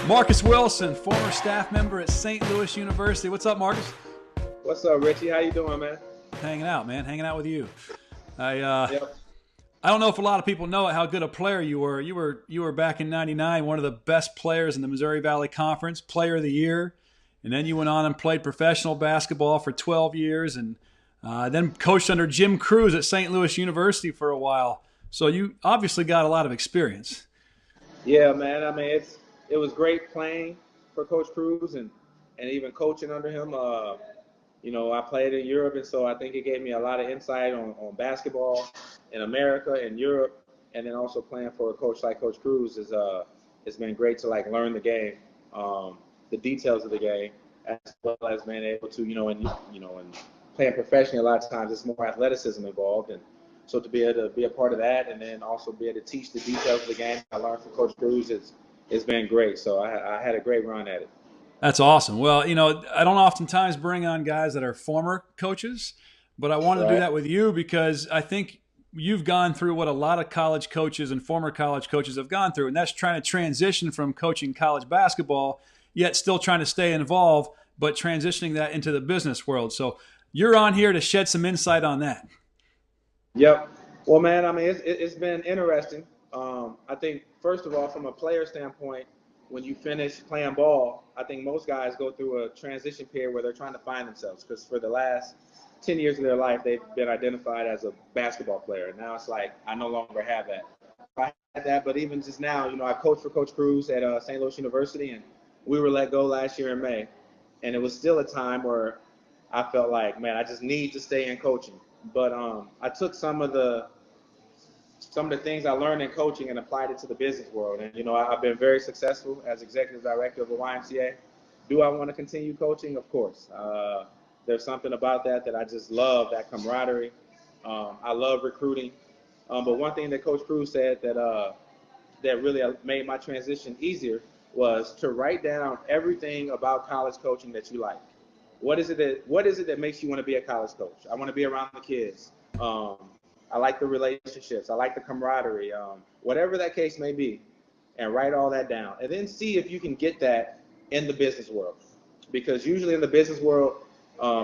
Marcus Wilson, former staff member at St. Louis University. What's up, Marcus? What's up, Richie? How you doing, man? Hanging out, man. Hanging out with you. I uh, Yep. I don't know if a lot of people know how good a player you were. You were back in '99, one of the best players in the Missouri Valley Conference, Player of the Year, and then you went on and played professional basketball for 12 years, and then coached under Jim Cruz at St. Louis University for a while. So you obviously got a lot of experience. Yeah, man. I mean, it was great playing for Coach Cruz and even coaching under him. I played in Europe, and so I think it gave me a lot of insight on basketball in America and Europe, and then also playing for a coach like Coach Cruz is it's been great to like learn the game, the details of the game, as well as being able to and playing professionally. A lot of times, it's more athleticism involved, and so to be able to be a part of that, and then also be able to teach the details of the game I learned from Coach Cruz, it's been great. So I had a great run at it. That's awesome. Well, I don't oftentimes bring on guys that are former coaches, but I wanted to do Right. that with you because I think you've gone through what a lot of college coaches and former college coaches have gone through, and that's trying to transition from coaching college basketball, yet still trying to stay involved, but transitioning that into the business world. So you're on here to shed some insight on that. Yep. Well, man, I mean, it's been interesting. I think, first of all, from a player standpoint, when you finish playing ball, I think most guys go through a transition period where they're trying to find themselves because for the last 10 years of their life, they've been identified as a basketball player. Now it's like, I no longer have that. I had that, but even just now, I coached for Coach Cruz at St. Louis University, and we were let go last year in May. And it was still a time where I felt like, man, I just need to stay in coaching. But I took some of the things I learned in coaching and applied it to the business world. And I've been very successful as executive director of the YMCA. Do I want to continue coaching? Of course. There's something about that I just love, that camaraderie. I love recruiting. But one thing that Coach Cruz said that really made my transition easier was to write down everything about college coaching that you like. What is it that makes you want to be a college coach? I want to be around the kids. Um, I like the relationships. I like the camaraderie. Whatever that case may be, and write all that down, and then see if you can get that in the business world. Because usually in the business world,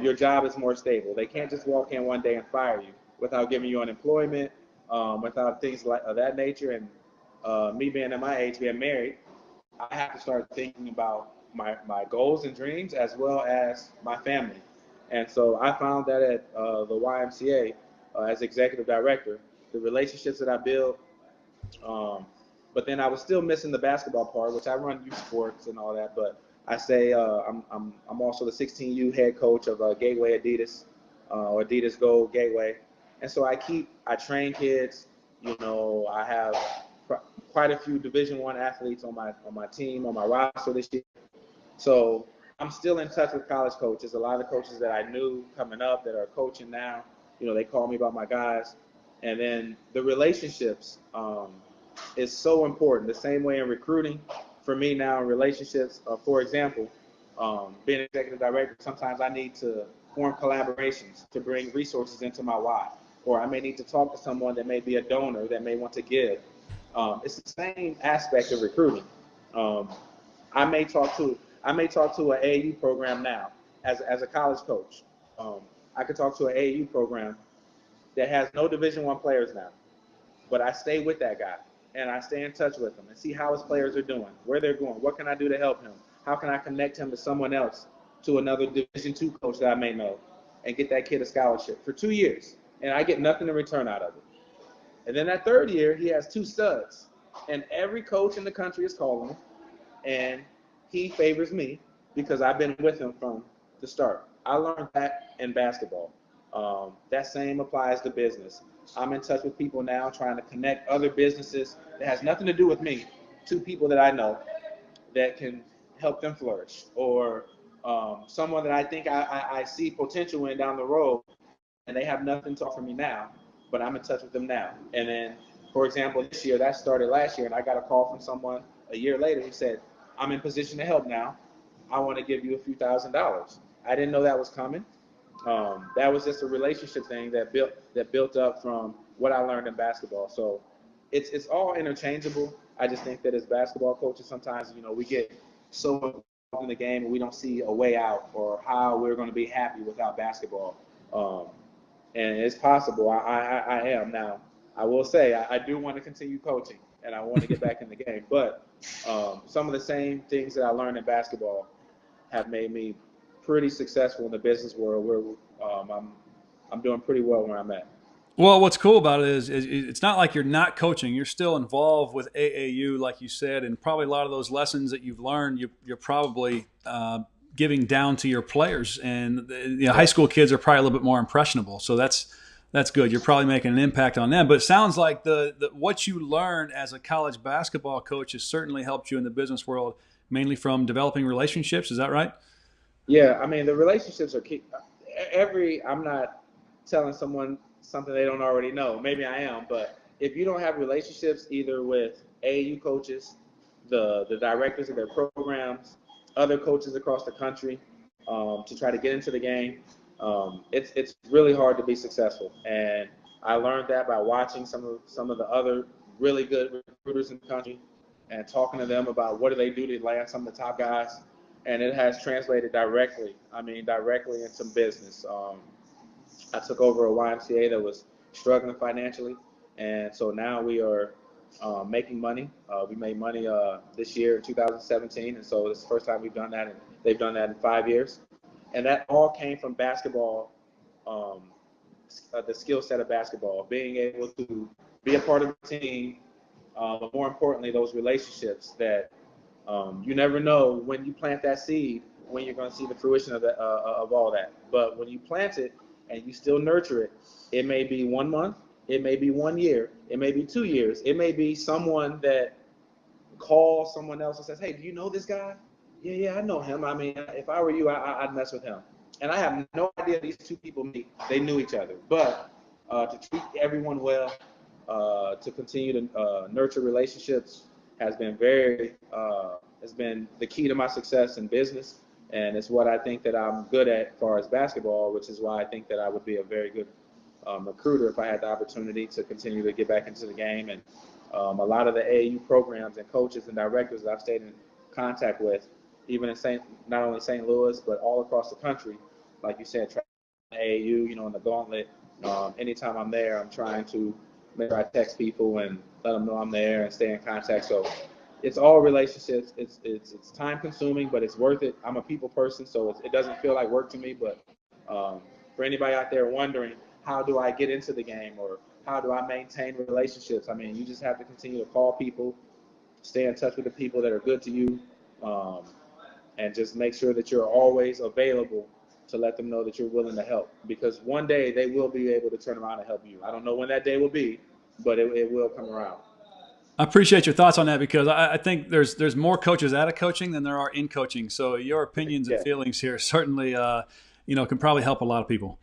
your job is more stable. They can't just walk in one day and fire you without giving you unemployment, without things like of that nature. And me being at my age, being married, I have to start thinking about my goals and dreams as well as my family. And so I found that at the YMCA as executive director, the relationships that I built, um, but then I was still missing the basketball part, which I run youth sports and all that. But I say I'm also the 16U head coach of Gateway Adidas, or Adidas Gold Gateway, and so I train kids. I have quite a few Division I athletes on my team on my roster this year. So I'm still in touch with college coaches. A lot of the coaches that I knew coming up that are coaching now, they call me about my guys. And then the relationships is so important. The same way in recruiting, for me now in relationships. For example, being executive director, sometimes I need to form collaborations to bring resources into my Y, or I may need to talk to someone that may be a donor that may want to give. It's the same aspect of recruiting. Um, I may talk to an AAU program now as a college coach. Um, I could talk to an AAU program that has no Division I players now, but I stay with that guy and I stay in touch with him and see how his players are doing, where they're going, what can I do to help him, how can I connect him to someone else, to another Division II coach that I may know, and get that kid a scholarship for 2 years, and I get nothing in return out of it. And then that third year, he has two studs, and every coach in the country is calling him, and he favors me because I've been with him from the start. I learned that in basketball. That same applies to business. I'm in touch with people now trying to connect other businesses that has nothing to do with me to people that I know that can help them flourish, or someone that I think I see potential in down the road, and they have nothing to offer me now, but I'm in touch with them now. And then, for example, this year, that started last year, and I got a call from someone a year later who said, I'm in position to help now. I want to give you a few $1,000s. I didn't know that was coming. That was just a relationship thing that built up from what I learned in basketball. So it's all interchangeable. I just think that as basketball coaches, sometimes we get so involved in the game and we don't see a way out or how we're going to be happy without basketball. And it's possible. I am now. I will say I do want to continue coaching and I want to get back in the game. But some of the same things that I learned in basketball have made me pretty successful in the business world where I'm doing pretty well where I'm at. Well, what's cool about it is it's not like you're not coaching. You're still involved with AAU, like you said, and probably a lot of those lessons that you've learned, you're probably giving down to your players. And high school kids are probably a little bit more impressionable, so that's good. You're probably making an impact on them. But it sounds like the what you learned as a college basketball coach has certainly helped you in the business world, mainly from developing relationships. Is that right? Yeah, I mean the relationships are key. I'm not telling someone something they don't already know. Maybe I am, but if you don't have relationships either with AAU coaches, the directors of their programs, other coaches across the country, to try to get into the game, it's really hard to be successful. And I learned that by watching some of the other really good recruiters in the country and talking to them about what do they do to land some of the top guys. And it has translated directly into business. I took over a YMCA that was struggling financially, and so now we are making money. We made money this year in 2017, and so it's the first time we've done that, and they've done that in 5 years. And that all came from basketball, the skill set of basketball, being able to be a part of the team, but more importantly, those relationships that you never know when you plant that seed when you're going to see the fruition of all that. But when you plant it and you still nurture it, it may be 1 month, it may be 1 year, it may be 2 years, it may be someone that calls someone else and says, "Hey, do you know this guy?" Yeah, I know him. I mean, if I were you, I'd mess with him. And I have no idea these two people meet. They knew each other. But to treat everyone well, to continue to nurture relationships has been has been the key to my success in business. And it's what I think that I'm good at as far as basketball, which is why I think that I would be a very good recruiter if I had the opportunity to continue to get back into the game. And a lot of the AAU programs and coaches and directors that I've stayed in contact with, even in not only St. Louis, but all across the country, like you said, AAU, in the gauntlet. Anytime I'm there, I'm trying to make sure I text people and let them know I'm there and stay in contact. So it's all relationships. It's time consuming, but it's worth it. I'm a people person, so it doesn't feel like work to me. But for anybody out there wondering, how do I get into the game or how do I maintain relationships? I mean, you just have to continue to call people, stay in touch with the people that are good to you, and just make sure that you're always available to let them know that you're willing to help. Because one day they will be able to turn around and help you. I don't know when that day will be, but it will come around. I appreciate your thoughts on that because I think there's more coaches out of coaching than there are in coaching. So your opinions and feelings here certainly can probably help a lot of people.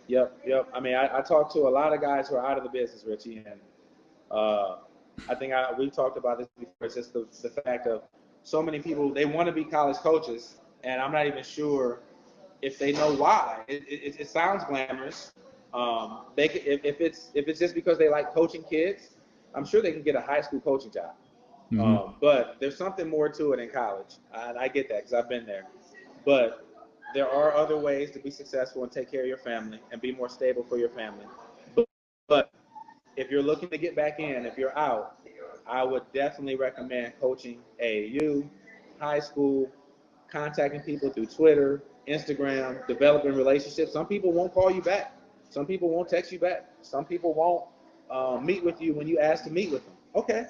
Yep. I mean, I talk to a lot of guys who are out of the business, Richie, and I think we talked about this before. It's just the fact of so many people, they want to be college coaches, and I'm not even sure if they know why. It sounds glamorous. If it's just because they like coaching kids, I'm sure they can get a high school coaching job. Mm-hmm. But there's something more to it in college, and I get that because I've been there. But there are other ways to be successful and take care of your family and be more stable for your family. But if you're looking to get back in, if you're out, I would definitely recommend coaching AAU, high school, contacting people through Twitter, Instagram, developing relationships. Some people won't call you back. Some people won't text you back. Some people won't meet with you when you ask to meet with them. Okay,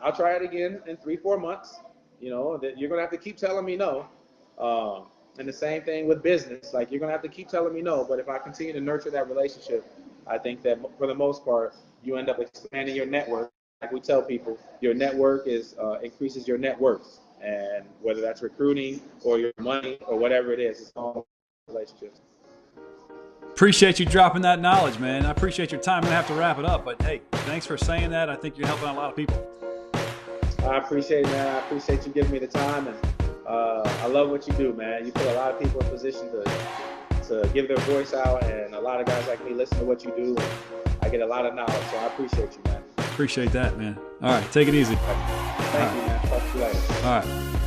I'll try it again in 3-4 months. That you're going to have to keep telling me no. And the same thing with business. Like, you're going to have to keep telling me no. But if I continue to nurture that relationship, I think that for the most part, you end up expanding your network. Like we tell people, your network increases your net worth. And whether that's recruiting or your money or whatever it is, it's all relationships. Appreciate you dropping that knowledge, man. I appreciate your time. I'm going to have to wrap it up. But, hey, thanks for saying that. I think you're helping a lot of people. I appreciate it, man. I appreciate you giving me the time. And I love what you do, man. You put a lot of people in position to give their voice out. And a lot of guys like me listen to what you do. And I get a lot of knowledge. So I appreciate you, man. Appreciate that, man. All right. Take it easy. Thank you, man. Talk to you later. All right.